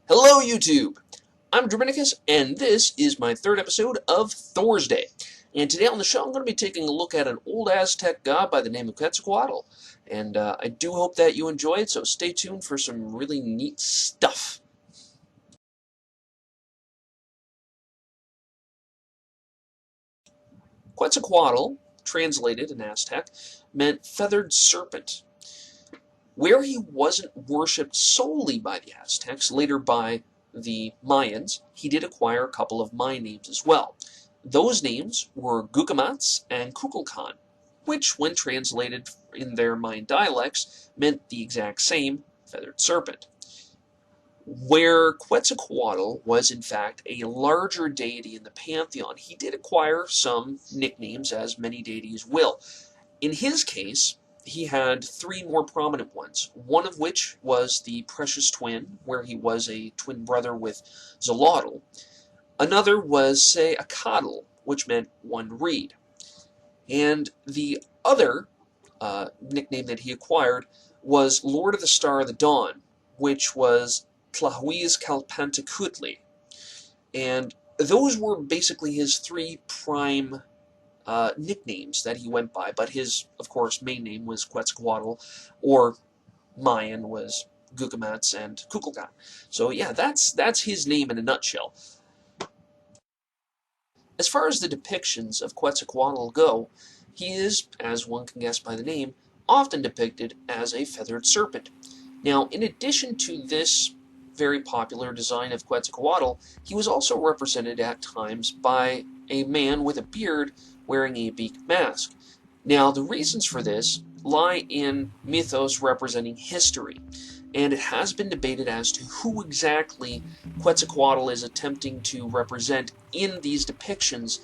Hello YouTube! I'm Drominicus, and this is my third episode of Thorsday. And today on the show I'm going to be taking a look at an old Aztec god by the name of Quetzalcoatl. And I do hope that you enjoy it, so stay tuned for some really neat stuff. Quetzalcoatl, translated in Aztec, meant feathered serpent. Where he wasn't worshipped solely by the Aztecs, later by the Mayans, he did acquire a couple of Mayan names as well. Those names were Gugamats and Kukulkan, which, when translated in their Mayan dialects, meant the exact same, feathered serpent. Where Quetzalcoatl was in fact a larger deity in the pantheon, he did acquire some nicknames, as many deities will. In his case, he had three more prominent ones, one of which was the Precious Twin, where he was a twin brother with Xolotl. Another was Seacatl, which meant one reed. And the other nickname that he acquired was Lord of the Star of the Dawn, which was Tlahuizcalpantecutli. And those were basically his three prime nicknames that he went by, but his, of course, main name was Quetzalcoatl, or Mayan was Gugamats and Kukulkan. So yeah, that's his name in a nutshell. As far as the depictions of Quetzalcoatl go, he is, as one can guess by the name, often depicted as a feathered serpent. Now, in addition to this very popular design of Quetzalcoatl, he was also represented at times by a man with a beard wearing a beaked mask. Now, the reasons for this lie in mythos representing history, and it has been debated as to who exactly Quetzalcoatl is attempting to represent in these depictions.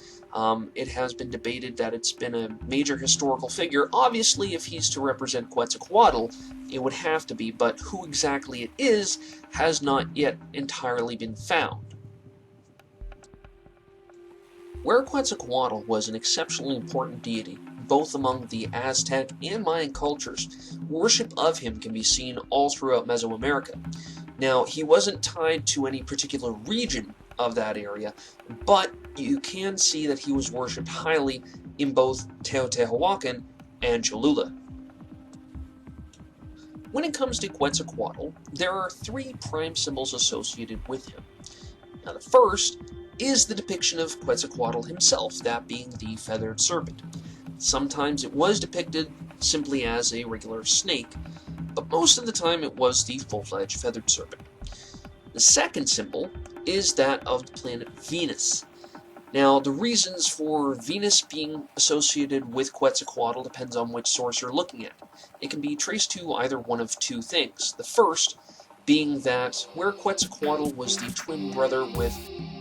It has been debated that it's been a major historical figure. Obviously, if he's to represent Quetzalcoatl, it would have to be, but who exactly it is has not yet entirely been found. Where Quetzalcoatl was an exceptionally important deity, both among the Aztec and Mayan cultures, worship of him can be seen all throughout Mesoamerica. Now, he wasn't tied to any particular region of that area, but you can see that he was worshipped highly in both Teotihuacan and Cholula. When it comes to Quetzalcoatl, there are three prime symbols associated with him. Now, the first is the depiction of Quetzalcoatl himself, that being the feathered serpent. Sometimes it was depicted simply as a regular snake, but most of the time it was the full-fledged feathered serpent. The second symbol is that of the planet Venus. Now, the reasons for Venus being associated with Quetzalcoatl depends on which source you're looking at. It can be traced to either one of two things. The first being that where Quetzalcoatl was the twin brother with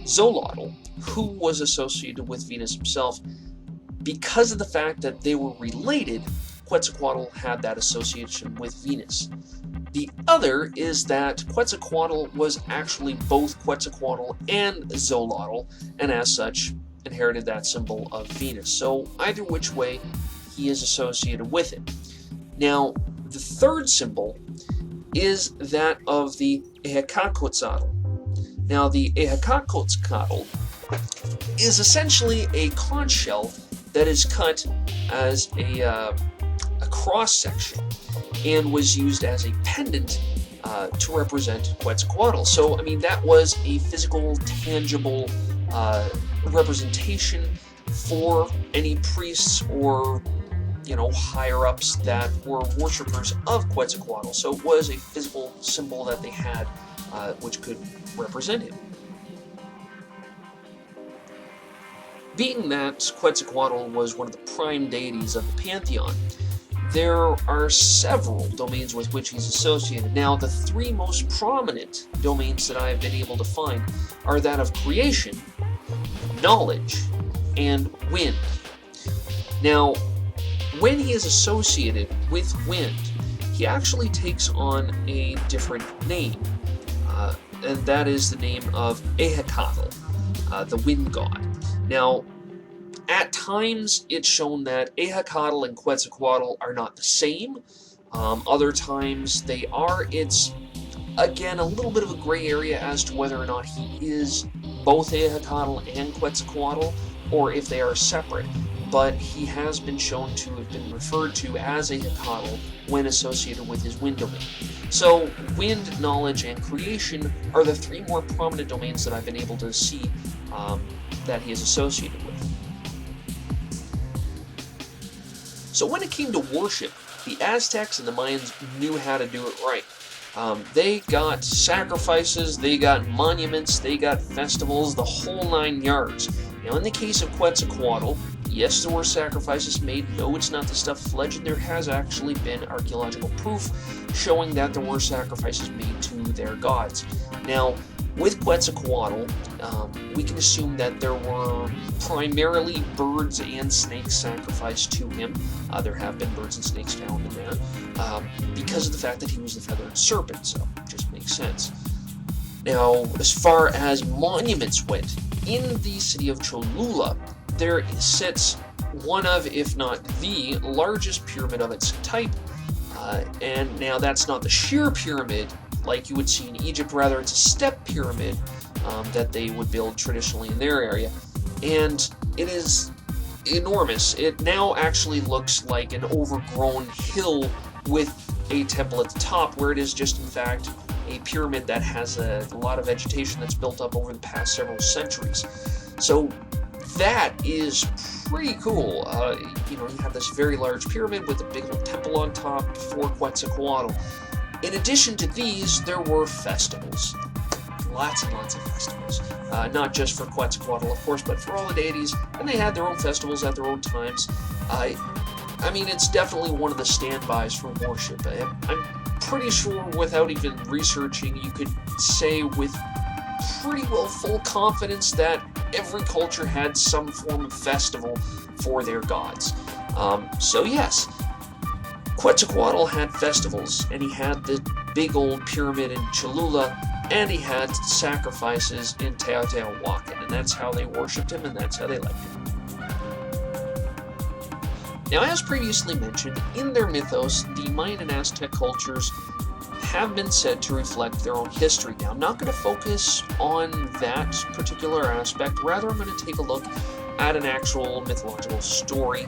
Xolotl, who was associated with Venus himself, because of the fact that they were related, Quetzalcoatl had that association with Venus. The other is that Quetzalcoatl was actually both Quetzalcoatl and Xolotl, and as such, inherited that symbol of Venus. So either which way, he is associated with it. Now, the third symbol is that of the Quetzalcoatl. Now, the Quetzalcoatl is essentially a conch shell that is cut as a cross-section and was used as a pendant to represent Quetzalcoatl. So, I mean, that was a physical, tangible representation for any priests or, higher-ups that were worshippers of Quetzalcoatl. So it was a physical symbol that they had which could represent him. Being that Quetzalcoatl was one of the prime deities of the pantheon, there are several domains with which he's associated. Now, the three most prominent domains that I have been able to find are that of creation, knowledge, and wind. Now, when he is associated with wind, he actually takes on a different name, and that is the name of Ehuican, the wind god. Now, at times, it's shown that Ehuican and Quetzalcoatl are not the same. Other times, they are. It's Again, a little bit of a gray area as to whether or not he is both Ohuican and Quetzalcoatl, or if they are separate. But he has been shown to have been referred to as Ohuican when associated with his wind domain. So, wind, knowledge, and creation are the three more prominent domains that I've been able to see that he is associated with. So when it came to worship, the Aztecs and the Mayans knew how to do it right. They got sacrifices, they got monuments, they got festivals, the whole 9 yards. Now, in the case of Quetzalcoatl, yes, there were sacrifices made. No, it's not the stuff of legend. There has actually been archaeological proof showing that there were sacrifices made to their gods. Now, with Quetzalcoatl, we can assume that there were primarily birds and snakes sacrificed to him. There have been birds and snakes found in there because of the fact that he was the feathered serpent, so it just makes sense. Now, as far as monuments went, in the city of Cholula, there sits one of, if not the largest pyramid of its type, and now that's not the sheer pyramid like you would see in Egypt. Rather, it's a step pyramid that they would build traditionally in their area, and it is enormous. It now actually looks like an overgrown hill with a temple at the top, where it is just in fact a pyramid that has a lot of vegetation that's built up over the past several centuries. So that is pretty cool. You have this very large pyramid with a big little temple on top for Quetzalcoatl. In addition to these, there were festivals. Lots and lots of festivals. Not just for Quetzalcoatl, of course, but for all the deities, and they had their own festivals at their own times. I mean, it's definitely one of the standbys for worship. I'm pretty sure, without even researching, you could say with pretty well full confidence that every culture had some form of festival for their gods. So yes, Quetzalcoatl had festivals, and he had the big old pyramid in Cholula, and he had sacrifices in Teotihuacan, and that's how they worshipped him, and that's how they liked him. Now, as previously mentioned, in their mythos, the Mayan and Aztec cultures have been said to reflect their own history. Now, I'm not going to focus on that particular aspect. Rather, I'm going to take a look at an actual mythological story,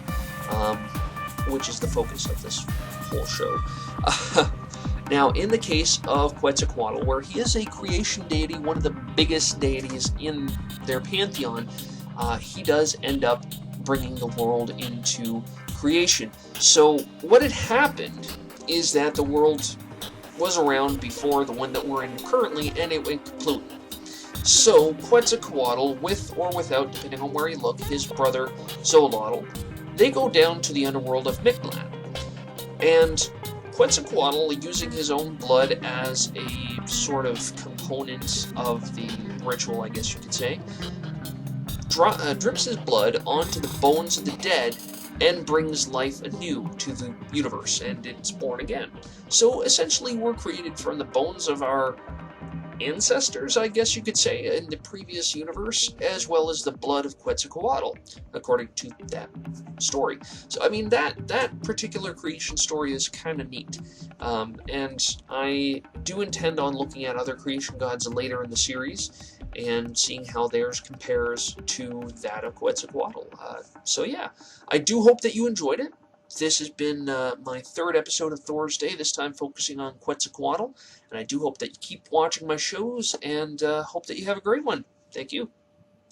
which is the focus of this whole show. Now, in the case of Quetzalcoatl, where he is a creation deity, one of the biggest deities in their pantheon, he does end up bringing the world into creation. So what had happened is that the world was around before the one that we're in currently, and it went kaput. So Quetzalcoatl, with or without, depending on where you look, his brother Xochitl, they go down to the underworld of Mictlan. And Quetzalcoatl, using his own blood as a sort of component of the ritual, I guess you could say, drips his blood onto the bones of the dead and brings life anew to the universe, and it's born again. So essentially, we're created from the bones of our ancestors, I guess you could say, in the previous universe, as well as the blood of Quetzalcoatl, according to that story. So, I mean, that particular creation story is kind of neat. And I do intend on looking at other creation gods later in the series and seeing how theirs compares to that of Quetzalcoatl. So yeah, I do hope that you enjoyed it. This has been my third episode of Thorsday, this time focusing on Quetzalcoatl, and I do hope that you keep watching my shows, and hope that you have a great one. Thank you.